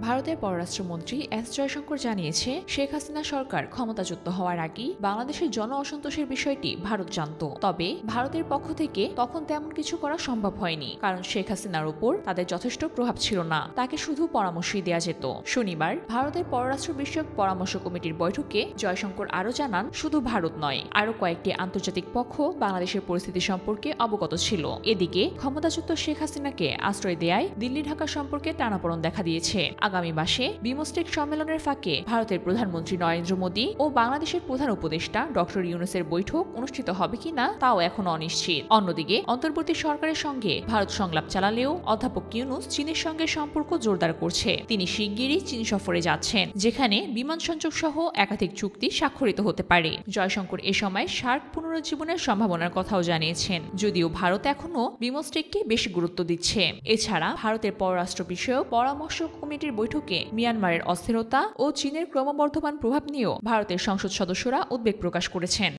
ভারতের পররাষ্ট্রমন্ত্রী এস জয়শঙ্কর জানিয়েছে, শেখ হাসিনা সরকার ক্ষমতাচ্যুত হওয়ার আগেই বাংলাদেশের জন অসন্তোষের বিষয়টি ভারত জানত। তবে ভারতের পক্ষ থেকে তখন তেমন কিছু করা সম্ভব হয়নি, কারণ শেখ হাসিনার উপর তাদের যথেষ্ট প্রভাব ছিল না। তাকে শুধু পরামর্শই দেওয়া যেত। শনিবার ভারতের পররাষ্ট্র বিষয়ক পরামর্শ কমিটির বৈঠকে জয়শঙ্কর আরও জানান, শুধু ভারত নয়, আরও কয়েকটি আন্তর্জাতিক পক্ষ বাংলাদেশের পরিস্থিতি সম্পর্কে অবগত ছিল। এদিকে ক্ষমতাচ্যুত শেখ হাসিনাকে আশ্রয় দেয়ায় দিল্লি ঢাকা সম্পর্কে টানাপোড়েন দেখা দিয়েছে। আগামী মাসে বিমস্টেক সম্মেলনের ফাঁকে ভারতের প্রধানমন্ত্রী নরেন্দ্র মোদী ও বাংলাদেশের প্রধান উপদেষ্টা ডক্টর ইউনূসের বৈঠক অনুষ্ঠিত হবে কিনা তাও এখনো অনিশ্চিত। অন্যদিকে অন্তর্বর্তী সরকারের সঙ্গে ভারত সংলাপ চালালেও অধ্যাপক ইউনূস চীনের সঙ্গে সম্পর্ক জোরদার করছে। তিনি শিগগিরই চীন সফরে যাচ্ছেন, যেখানে বিমান সংযোগ সহ একাধিক চুক্তি স্বাক্ষরিত হতে পারে। জয়শঙ্কর এ সময় সার্ক পুনরুজ্জীবনের সম্ভাবনার কথাও জানিয়েছেন, যদিও ভারত এখনও বিমস্টেককে বেশি গুরুত্ব দিচ্ছে। এছাড়া ভারতের পররাষ্ট্র বিষয়ক পরামর্শ কমিটির বৈঠকে মিয়ানমারের অস্থিরতা ও চীনের ক্রমবর্ধমান প্রভাব নিয়েও ভারতের সংসদ সদস্যরা উদ্বেগ প্রকাশ করেছেন।